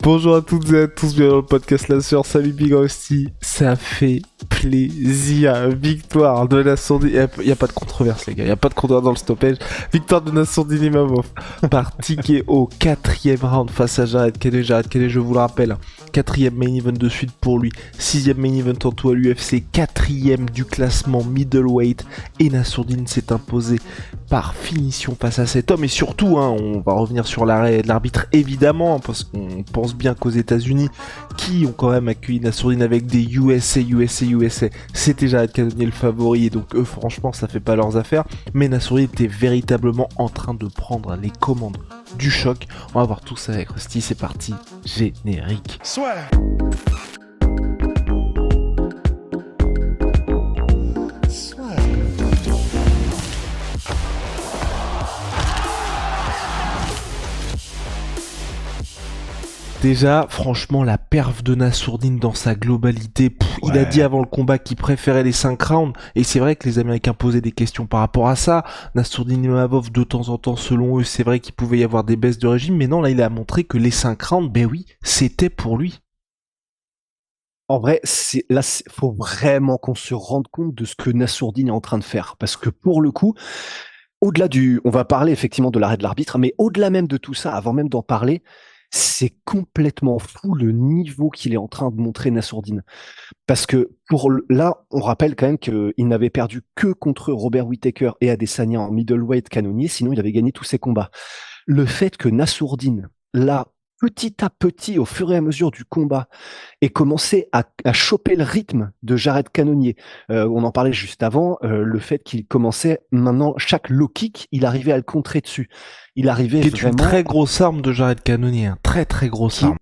Bonjour à toutes et à tous, bienvenue dans le podcast La Sueur, salut Big Rusty, ça fait plaisir, victoire de Nassourdine, il n'y a pas de controverse les gars, il n'y a pas de controverse dans le stoppage, victoire de Nassourdine Imavov par TKO, 4ème round face à Jared Cannonier, je vous le rappelle, 4ème main event de suite pour lui, 6ème main event en tout à l'UFC, 4ème du classement middleweight, et Nassourdine s'est imposé par finition face à cet homme, et surtout, on va revenir sur l'arrêt de l'arbitre évidemment, parce qu'on pense bien qu'aux États-Unis, qui ont quand même accueilli Nassourdine avec des USA, c'était Jared Cannonier le favori, et donc eux, franchement, ça fait pas leurs affaires. Mais Nassourdine était véritablement en train de prendre les commandes du choc. On va voir tout ça avec Rusty, c'est parti, générique. Soit. Déjà, franchement, la perf de Nassourdine dans sa globalité, il a dit avant le combat qu'il préférait les 5 rounds, et c'est vrai que les Américains posaient des questions par rapport à ça. Nassourdine Imavov, de temps en temps, selon eux, c'est vrai qu'il pouvait y avoir des baisses de régime, mais non, là, il a montré que les 5 rounds, ben oui, c'était pour lui. En vrai, faut vraiment qu'on se rende compte de ce que Nassourdine est en train de faire, parce que pour le coup, on va parler effectivement de l'arrêt de l'arbitre, mais au-delà même de tout ça, avant même d'en parler, c'est complètement fou le niveau qu'il est en train de montrer Nassourdine. Parce que là, on rappelle quand même qu'il n'avait perdu que contre Robert Whittaker et Adesanya en middleweight canonnier, sinon il avait gagné tous ses combats. Le fait que Nassourdine, là, petit à petit, au fur et à mesure du combat, ait commencé à choper le rythme de Jared Cannonier. On en parlait juste avant, le fait qu'il commençait maintenant, chaque low kick, il arrivait à le contrer dessus. Il arrivait Qui est vraiment... une très grosse arme de Jared Cannonier, très très grosse arme.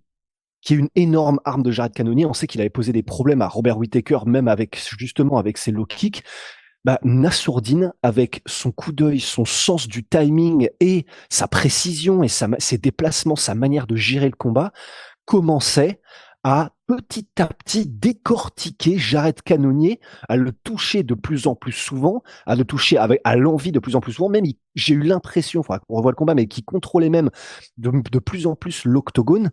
Qui est une énorme arme de Jared Cannonier. On sait qu'il avait posé des problèmes à Robert Whittaker, même avec ses low kicks. Nassourdine, avec son coup d'œil, son sens du timing et sa précision et ses déplacements, sa manière de gérer le combat, commençait à petit à petit décortiquer Jared Cannonier, à le toucher de plus en plus souvent, à le toucher à l'envie de plus en plus souvent. Même, j'ai eu l'impression, faudra qu'on revoie le combat, mais qu'il contrôlait même de plus en plus l'octogone.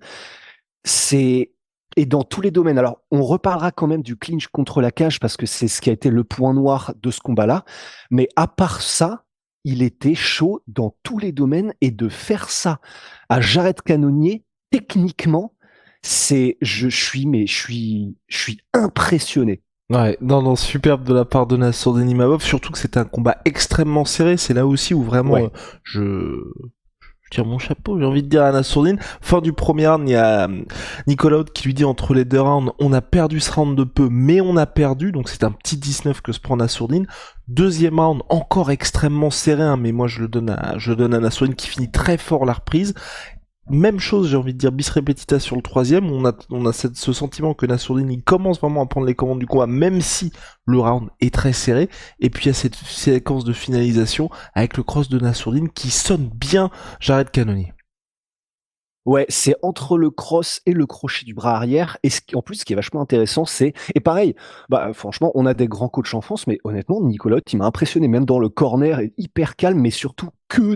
Et dans tous les domaines. Alors, on reparlera quand même du clinch contre la cage parce que c'est ce qui a été le point noir de ce combat-là. Mais à part ça, il était chaud dans tous les domaines et de faire ça à Jared Cannonier, techniquement, je suis impressionné. Ouais, non, superbe de la part de Nassourdine Imavov, surtout que c'était un combat extrêmement serré, c'est là aussi où vraiment je tire mon chapeau, j'ai envie de dire à Nassourdine. Fin du premier round, il y a Nicolas Haute qui lui dit entre les deux rounds, on a perdu ce round de peu, mais on a perdu, donc c'est un petit 19 que se prend Nassourdine. Deuxième round, encore extrêmement serré, mais moi je le donne à Nassourdine qui finit très fort la reprise. Même chose, j'ai envie de dire bis repetita sur le troisième, on a ce sentiment que Nassourdine il commence vraiment à prendre les commandes du combat, même si le round est très serré, et puis il y a cette séquence de finalisation avec le cross de Nassourdine qui sonne bien Jared Cannonier. Ouais, c'est entre le cross et le crochet du bras arrière. Et en plus, ce qui est vachement intéressant, et pareil, franchement, on a des grands coachs en France, mais honnêtement, Nicolas, il m'a impressionné, même dans le corner, est hyper calme, mais surtout que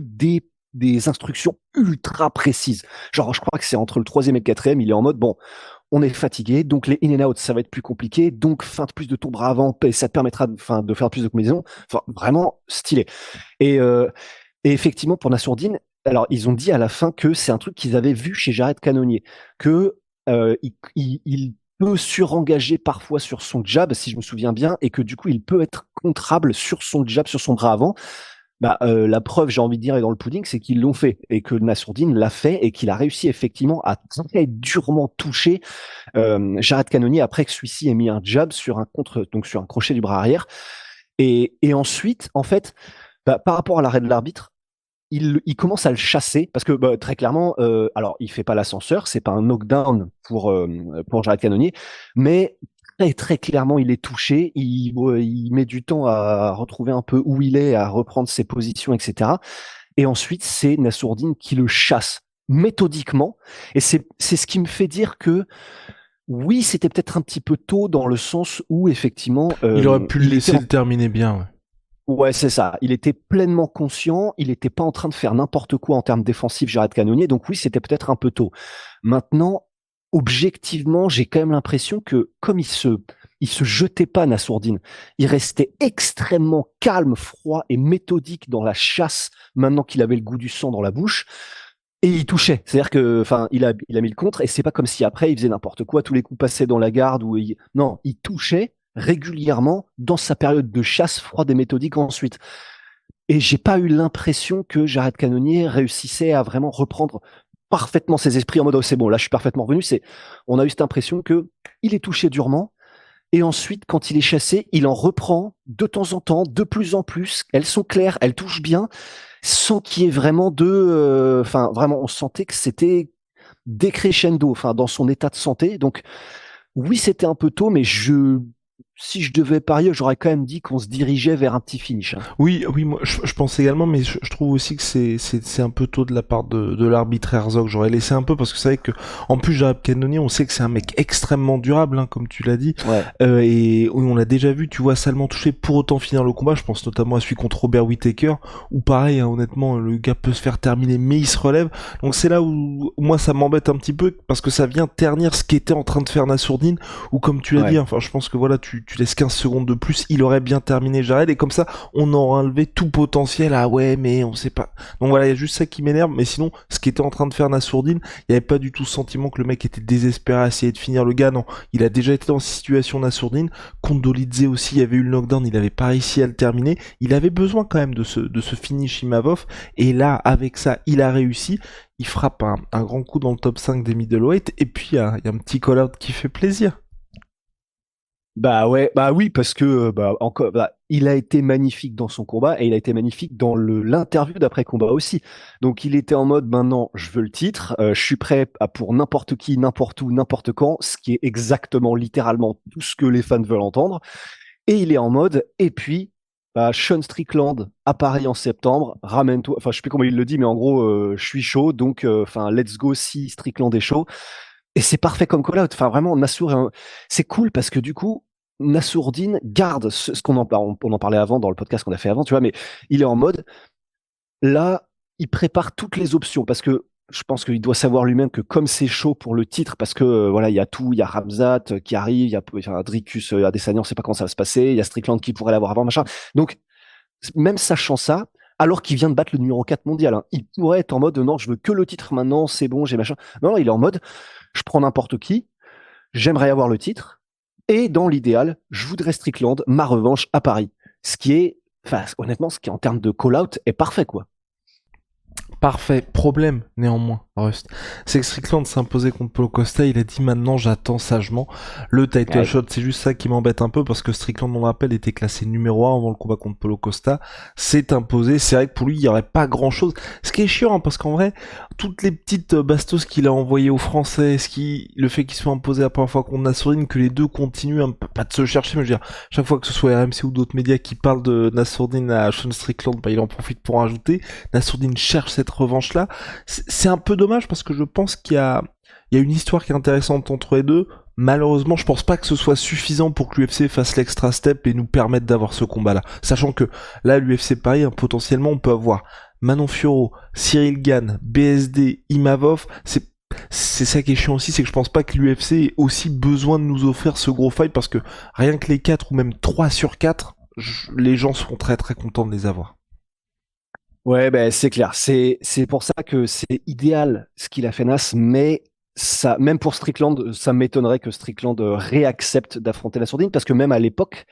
des instructions ultra précises. Genre, je crois que c'est entre le troisième et le quatrième, il est en mode, bon, on est fatigué, donc les in and out, ça va être plus compliqué, donc feinte plus de ton bras avant, et ça te permettra de faire plus de combinaisons. Enfin, vraiment stylé. Et effectivement, pour Nassourdine, alors ils ont dit à la fin que c'est un truc qu'ils avaient vu chez Jared Cannonier, que il peut surengager parfois sur son jab, si je me souviens bien, et que du coup il peut être contrable sur son jab, sur son bras avant. La preuve, j'ai envie de dire, est dans le pudding, c'est qu'ils l'ont fait et que Nassourdine l'a fait et qu'il a réussi effectivement à très durement toucher Jared Cannonier après que celui-ci ait mis un jab sur sur un crochet du bras arrière. Et ensuite, en fait, par rapport à l'arrêt de l'arbitre, il commence à le chasser parce que très clairement, alors il fait pas l'ascenseur, c'est pas un knockdown pour Jared Cannonier, mais très très clairement il est touché, il met du temps à retrouver un peu où il est, à reprendre ses positions, etc. Et ensuite c'est Nassourdine qui le chasse méthodiquement, et c'est ce qui me fait dire que oui, c'était peut-être un petit peu tôt dans le sens où effectivement il aurait pu le laisser le terminer bien. Ouais. Ouais, c'est ça. Il était pleinement conscient. Il n'était pas en train de faire n'importe quoi en termes défensifs, Jared Cannonier. Donc oui, c'était peut-être un peu tôt. Maintenant, objectivement, j'ai quand même l'impression que comme il se jetait pas Nassourdine, il restait extrêmement calme, froid et méthodique dans la chasse maintenant qu'il avait le goût du sang dans la bouche. Et il touchait, c'est-à-dire que, enfin, il a mis le contre, et c'est pas comme si après il faisait n'importe quoi, tous les coups passaient dans la garde, non, il touchait régulièrement dans sa période de chasse froide et méthodique ensuite. Et j'ai pas eu l'impression que Jared Cannonier réussissait à vraiment reprendre parfaitement ses esprits en mode, oh, c'est bon, là je suis parfaitement revenu. On a eu cette impression que il est touché durement, et ensuite, quand il est chassé, il en reprend de temps en temps, de plus en plus. Elles sont claires, elles touchent bien, sans qu'il y ait vraiment enfin, vraiment, on sentait que c'était décrescendo, enfin, dans son état de santé. Donc, oui, c'était un peu tôt, mais si je devais parier, j'aurais quand même dit qu'on se dirigeait vers un petit finish, hein. Oui, oui, moi je pense également, mais je trouve aussi que c'est un peu tôt de la part de l'arbitre Herzog. J'aurais laissé un peu parce que c'est vrai que en plus Jared Cannonier, on sait que c'est un mec extrêmement durable, hein, comme tu l'as dit, Ouais. et on l'a déjà vu, tu vois, salement touché pour autant finir le combat. Je pense notamment à celui contre Robert Whittaker, où pareil, hein, honnêtement, le gars peut se faire terminer, mais il se relève. Donc c'est là où moi ça m'embête un petit peu parce que ça vient ternir ce qu'était en train de faire Nassourdine, ou comme tu l'as Ouais. dit, enfin je pense que voilà, tu laisses 15 secondes de plus, il aurait bien terminé Jared, et comme ça on aura enlevé tout potentiel. Ah ouais, mais on sait pas. Donc voilà, il y a juste ça qui m'énerve, mais sinon ce qu'était en train de faire Nassourdine, il y avait pas du tout ce sentiment que le mec était désespéré à essayer de finir le gars. Non, il a déjà été dans cette situation, Nassourdine. Contre Dolidze aussi, il y avait eu le knockdown, il avait pas réussi à le terminer, il avait besoin quand même de ce finish Imavov, et là avec ça il a réussi. Il frappe un grand coup dans le top 5 des middleweight, et puis il y a un petit call-out qui fait plaisir. Bah ouais, bah oui, parce que bah encore, bah, il a été magnifique dans son combat et il a été magnifique dans l'interview d'après combat aussi. Donc il était en mode maintenant, je veux le titre, je suis prêt pour n'importe qui, n'importe où, n'importe quand, ce qui est exactement, littéralement tout ce que les fans veulent entendre. Et il est en mode, et puis bah, Sean Strickland à Paris en septembre, ramène-toi. Enfin, je sais plus comment il le dit, mais en gros, je suis chaud, donc enfin, let's go si Strickland est chaud. Et c'est parfait comme call-out. Enfin, vraiment, c'est cool parce que du coup, Nassourdine garde ce qu'on on en parlait avant dans le podcast qu'on a fait avant, tu vois, mais il est en mode, là, il prépare toutes les options parce que je pense qu'il doit savoir lui-même que comme c'est chaud pour le titre, parce que voilà, il y a tout, il y a Ramzat qui arrive, il y a Dricus Adesanya, on sait pas comment ça va se passer, il y a Strickland qui pourrait l'avoir avant, machin. Donc, même sachant ça, alors qu'il vient de battre le numéro 4 mondial, hein, il pourrait être en mode non, je veux que le titre maintenant, c'est bon, j'ai machin. Non, il est en mode je prends n'importe qui, j'aimerais avoir le titre, et dans l'idéal, je voudrais Strickland, ma revanche à Paris. Ce qui est, enfin, honnêtement, ce qui en termes de call-out est parfait, quoi. Parfait. Problème, néanmoins, Rust. C'est que Strickland s'est imposé contre Paulo Costa, il a dit maintenant j'attends sagement le title Ouais. shot. C'est juste ça qui m'embête un peu parce que Strickland, on le rappelle, était classé numéro 1 avant le combat contre Paulo Costa. C'est imposé. C'est vrai que pour lui, il y aurait pas grand chose. Ce qui est chiant, hein, parce qu'en vrai, toutes les petites bastos qu'il a envoyées aux Français, le fait qu'il soit imposé la première fois contre Nassourdine, que les deux continuent pas de se chercher, mais je veux dire, chaque fois que ce soit RMC ou d'autres médias qui parlent de Nassourdine à Sean Strickland, bah, il en profite pour en rajouter. Nassourdine cherche cette revanche-là. C'est un peu dommage parce que je pense il y a une histoire qui est intéressante entre les deux. Malheureusement, je pense pas que ce soit suffisant pour que l'UFC fasse l'extra step et nous permette d'avoir ce combat-là. Sachant que là, l'UFC Paris, hein, potentiellement, on peut avoir Manon Fiorot, Cyril Gane, BSD, Imavov. C'est ça qui est chiant aussi, c'est que je pense pas que l'UFC ait aussi besoin de nous offrir ce gros fight parce que rien que les 4 ou même 3 sur 4, les gens seront très très contents de les avoir. Ouais, ben c'est clair. C'est pour ça que c'est idéal ce qu'il a fait Nas, mais ça, même pour Strickland, ça m'étonnerait que Strickland réaccepte d'affronter la sourdine, parce que même à l'époque,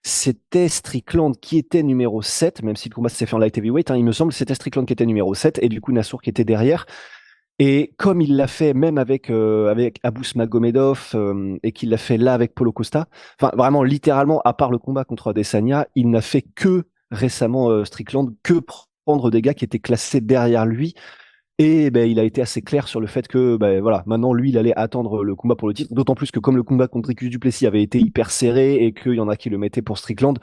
c'était Strickland qui était numéro 7, même si le combat s'est fait en light heavyweight, hein, il me semble, c'était Strickland qui était numéro 7, et du coup Nassour qui était derrière. Et comme il l'a fait même avec Abus Magomedov, et qu'il l'a fait là avec Paulo Costa, enfin vraiment littéralement, à part le combat contre Adesanya, il n'a fait que récemment Strickland, que prendre des gars qui étaient classés derrière lui. Et ben, il a été assez clair sur le fait que ben, voilà, maintenant lui, il allait attendre le combat pour le titre. D'autant plus que comme le combat contre Dricus du Plessis avait été hyper serré et qu'il y en a qui le mettaient pour Strickland,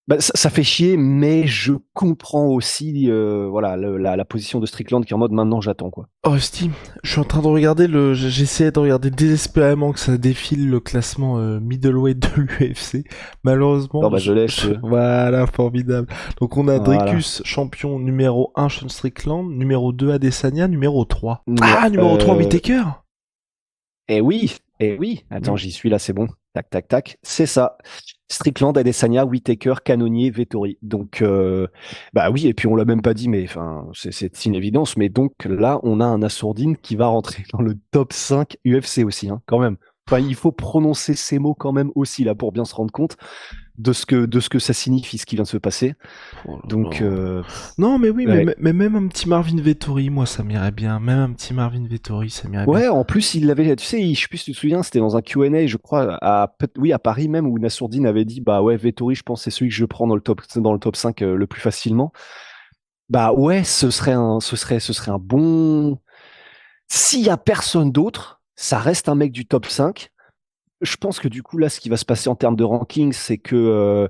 bah, ça fait chier, mais je comprends aussi voilà, la position de Strickland qui est en mode maintenant j'attends, quoi. Oh Steam, je suis en train de regarder j'essayais de regarder désespérément que ça défile le classement middleweight de l'UFC. Malheureusement, Alors bah, je laisse. voilà, formidable. Donc on a Voilà. Dricus, champion numéro 1 Sean Strickland, numéro 2 Adesanya, numéro 3. Numé- Ah, numéro 3 euh, Whittaker. Eh oui. Attends, Mm. j'y suis là, c'est bon. Tac, tac, tac. C'est ça. Strickland, Adesanya, Whittaker, Cannonier, Vettori. Donc, bah oui, et puis on l'a même pas dit, mais enfin, c'est une évidence. Mais donc là, on a un Assourdine qui va rentrer dans le top 5 UFC aussi, hein, quand même. Enfin, il faut prononcer ces mots quand même aussi, là, pour bien se rendre compte de ce que ça signifie, ce qui vient de se passer. Oh là Donc, là. Non, mais oui, ouais. mais même un petit Marvin Vettori, moi, ça m'irait bien. Même un petit Marvin Vettori, ça m'irait bien. Ouais, en plus, il l'avait, tu sais, je sais plus si tu te souviens, c'était dans un Q&A, je crois, oui, à Paris même, où Nassourdine avait dit, bah ouais, Vettori, je pense, c'est celui que je prends dans le top 5 le plus facilement. Bah ouais, ce serait un bon. S'il y a personne d'autre, ça reste un mec du top 5. Je pense que du coup, là, ce qui va se passer en termes de ranking, c'est que,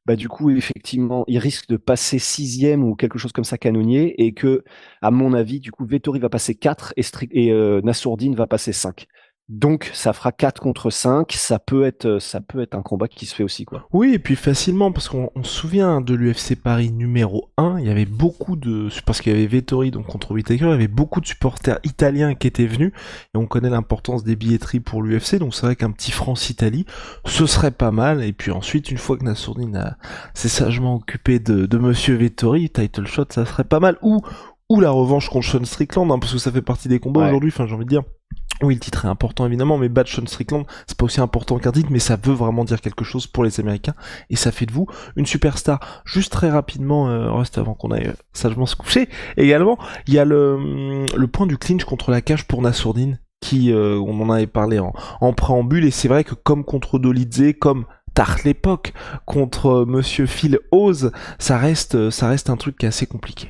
bah du coup, effectivement, il risque de passer sixième ou quelque chose comme ça, Canonnier, et que, à mon avis, du coup, Vettori va passer 4 et Nassourdine va passer 5. Donc, ça fera 4 contre 5. Ça peut être un combat qui se fait aussi, quoi. Oui, et puis facilement, parce qu'on se souvient de l'UFC Paris numéro 1, il y avait beaucoup de... Parce qu'il y avait Vettori, donc contre Whittaker, il y avait beaucoup de supporters italiens qui étaient venus, et on connaît l'importance des billetteries pour l'UFC, donc c'est vrai qu'un petit France-Italie, ce serait pas mal, et puis ensuite, une fois que Nassourdine s'est sagement occupé de Monsieur Vettori, title shot, ça serait pas mal, ou la revanche contre Sean Strickland, hein, parce que ça fait partie des combats Ouais. aujourd'hui, enfin j'ai envie de dire... Oui, le titre est important évidemment, mais battre Sean Strickland, c'est pas aussi important qu'un titre, mais ça veut vraiment dire quelque chose pour les Américains, et ça fait de vous une superstar. Juste très rapidement, Rust, avant qu'on aille sagement se coucher, également, il y a le point du clinch contre la cage pour Nassourdine, qui, on en avait parlé en préambule, et c'est vrai que comme contre Dolidze, comme tard l'époque, contre Monsieur Phil Oz, ça reste un truc qui est assez compliqué.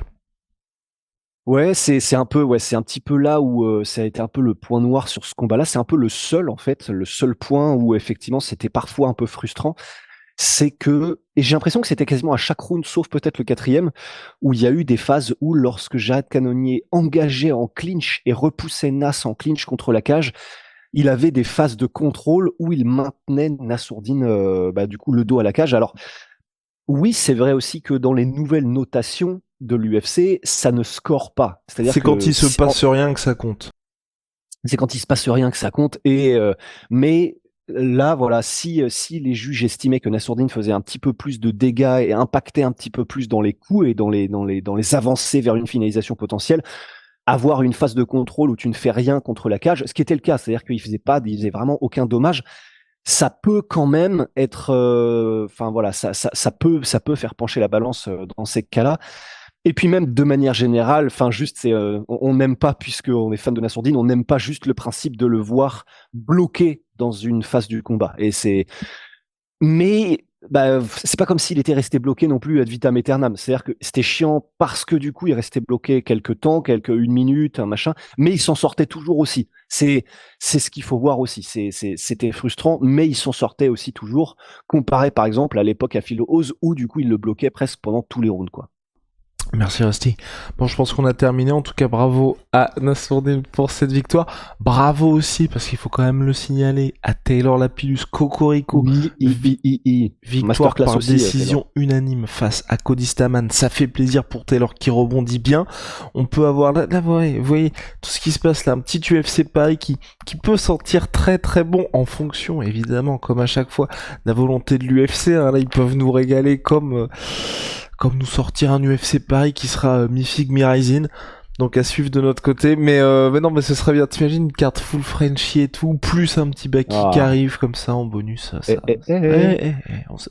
Ouais, c'est un peu, ouais, c'est un petit peu là où ça a été un peu le point noir sur ce combat-là. C'est un peu le seul, en fait, le seul point où effectivement c'était parfois un peu frustrant. C'est que, et j'ai l'impression que c'était quasiment à chaque round, sauf peut-être le quatrième, où il y a eu des phases où lorsque Jade Cannonier engageait en clinch et repoussait Nas en clinch contre la cage, il avait des phases de contrôle où il maintenait Nassourdine, bah, du coup, le dos à la cage. Alors, oui, c'est vrai aussi que dans les nouvelles notations de l'UFC, ça ne score pas. C'est-à-dire C'est quand que il se passe rien que ça compte. c'est quand il se passe rien que ça compte. Mais là, voilà, si les juges estimaient que Nassourdine faisait un petit peu plus de dégâts et impactait un petit peu plus dans les coups et dans les avancées vers une finalisation potentielle, avoir une phase de contrôle où tu ne fais rien contre la cage, ce qui était le cas, c'est-à-dire qu'il faisait vraiment aucun dommage. Ça peut quand même être, enfin voilà, ça peut faire pencher la balance dans ces cas-là. Et puis même de manière générale, enfin juste, on n'aime pas, puisqu'on est fan de Nassourdine, on n'aime pas juste le principe de le voir bloqué dans une phase du combat. Mais bah, c'est pas comme s'il était resté bloqué non plus ad vitam aeternam. C'est-à-dire que c'était chiant parce que du coup il restait bloqué quelques temps, une minute, un machin, mais il s'en sortait toujours aussi. C'est ce qu'il faut voir aussi. C'était frustrant, mais il s'en sortait aussi toujours. Comparé par exemple à l'époque à Phil Oz où du coup il le bloquait presque pendant tous les rounds, quoi. Merci Rusty. Bon, je pense qu'on a terminé. En tout cas, bravo à Nassourdine pour cette victoire. Bravo aussi, parce qu'il faut quand même le signaler, à Taylor Lapillus Cocorico. Oui, Victoire masterclass par aussi, décision unanime face à Cody Stamann. Ça fait plaisir pour Taylor qui rebondit bien. On peut avoir là vous voyez tout ce qui se passe là. Un petit UFC Paris qui peut sentir très très bon en fonction, évidemment, comme à chaque fois, de la volonté de l'UFC. Hein. Là, ils peuvent nous régaler comme nous sortir un UFC Paris qui sera mi-figue, mi-rising. Donc à suivre de notre côté. Mais non, mais ce serait bien. T'imagines une carte full Frenchy et tout, plus un petit back qui arrive comme ça en bonus. On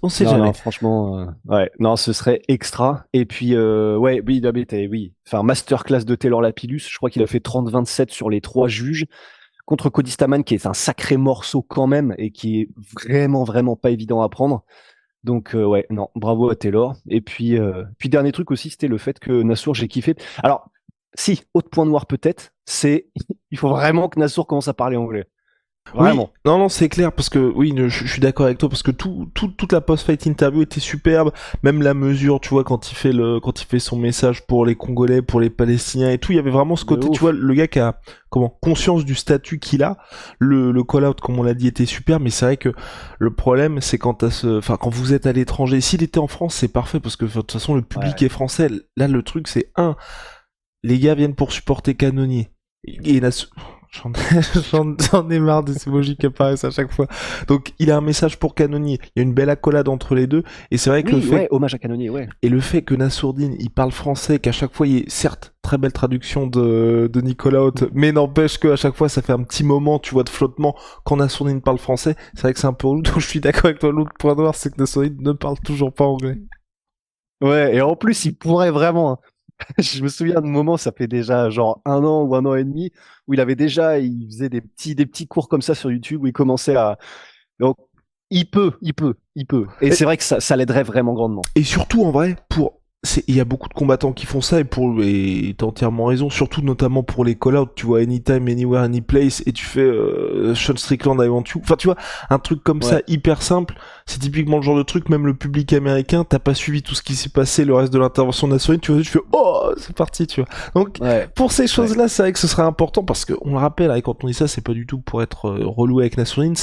sait non, jamais. non, franchement, ouais, non, ce serait extra. Et puis, ouais, oui, oui. Enfin, masterclass de Taylor Lapillus. Je crois qu'il a fait 30-27 sur les 3 juges contre Cody Stamann, qui est un sacré morceau quand même et qui est vraiment, vraiment pas évident à prendre. Donc ouais, non, bravo à Taylor. Et puis dernier truc aussi, c'était le fait que Nassour, j'ai kiffé. Alors, si, autre point noir peut-être, c'est il faut vraiment que Nassour commence à parler anglais. Oui, Vraiment. non, c'est clair, parce que oui, je suis d'accord avec toi, parce que toute la post-fight interview était superbe, même la mesure, tu vois, quand il fait son message pour les Congolais, pour les Palestiniens et tout, il y avait vraiment ce côté, tu vois, le gars qui a, conscience du statut qu'il a, le call-out, comme on l'a dit, était super, mais c'est vrai que le problème, c'est quand quand vous êtes à l'étranger, s'il était en France, c'est parfait, parce que de toute façon, le public est français, là, le truc, c'est les gars viennent pour supporter Cannonier, et J'en ai marre des emojis qui apparaissent à chaque fois. Donc, il a un message pour Canonier. Il y a une belle accolade entre les deux. Et c'est vrai que hommage à Canonier, ouais. Et le fait que Nassourdine, il parle français, qu'à chaque fois, il y ait, certes, très belle traduction de Nicolas Haute, mais n'empêche qu'à chaque fois, ça fait un petit moment, tu vois, de flottement quand Nassourdine parle français. C'est vrai que c'est un peu relou. Donc, je suis d'accord avec toi. L'autre point noir, c'est que Nassourdine ne parle toujours pas anglais. Ouais, et en plus, il pourrait vraiment, hein. Je me souviens de moments, ça fait déjà genre 1 an ou 1 an et demi, où il faisait des petits cours comme ça sur YouTube, où il commençait à. Donc, il peut. Et c'est vrai que ça l'aiderait vraiment grandement. Et surtout, en vrai, il y a beaucoup de combattants qui font ça et t'as entièrement raison, surtout notamment pour les call-out, tu vois, anytime, anywhere, anyplace, et tu fais Sean Strickland, I want you. Enfin, tu vois, un truc comme ça, hyper simple, c'est typiquement le genre de truc, même le public américain, t'as pas suivi tout ce qui s'est passé, le reste de l'intervention nationale, tu vois, tu fais, oh, c'est parti, tu vois. Donc, pour ces choses-là, c'est vrai que ce serait important, parce que, on le rappelle, hein, quand on dit ça, c'est pas du tout pour être relou avec Nassourdine,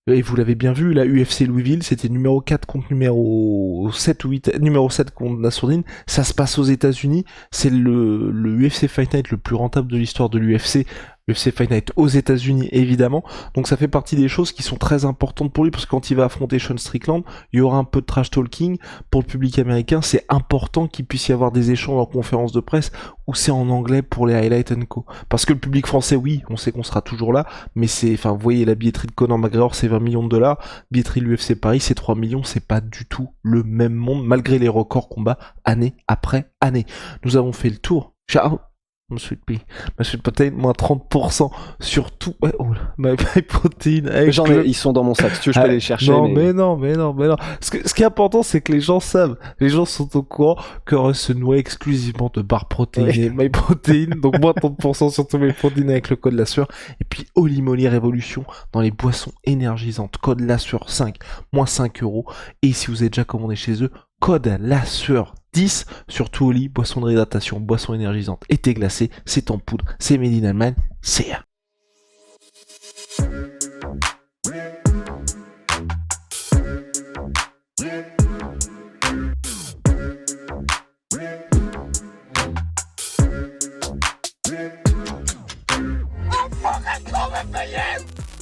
et vous l'avez bien vu, la UFC Louisville, c'était numéro 4 contre numéro 7 ou 8, numéro 7 contre Nassourdine. Ça se passe aux États-Unis. C'est le UFC Fight Night le plus rentable de l'histoire de l'UFC. UFC Fight Night aux États-Unis, évidemment. Donc ça fait partie des choses qui sont très importantes pour lui, parce que quand il va affronter Sean Strickland, il y aura un peu de trash talking. Pour le public américain, c'est important qu'il puisse y avoir des échanges en conférence de presse, où c'est en anglais pour les highlights and co. Parce que le public français, oui, on sait qu'on sera toujours là, mais vous voyez, la billetterie de Conor McGregor, c'est 20 millions de dollars. Billetterie de l'UFC Paris, c'est 3 millions, c'est pas du tout le même monde, malgré les records combats, année après année. Nous avons fait le tour. Ciao! Ma sweet protein, moins 30% sur tout. Ouais, oh là, my protein. Ils sont dans mon sac, si tu veux, je peux les chercher. Mais non. Ce qui est important, c'est que les gens savent, les gens sont au courant que Russ se noie exclusivement de barres protéinées, my protein, donc moins 30% sur tous mes protéines avec le code la sueur. Et puis, Holy Moly Révolution dans les boissons énergisantes, code la sueur 5, moins 5 €. Et si vous êtes déjà commandé chez eux, code la sueur 10 sur tout Oli, boisson de réhydratation, boisson énergisante et thé glacé, c'est en poudre, c'est made in Allemagne, c'est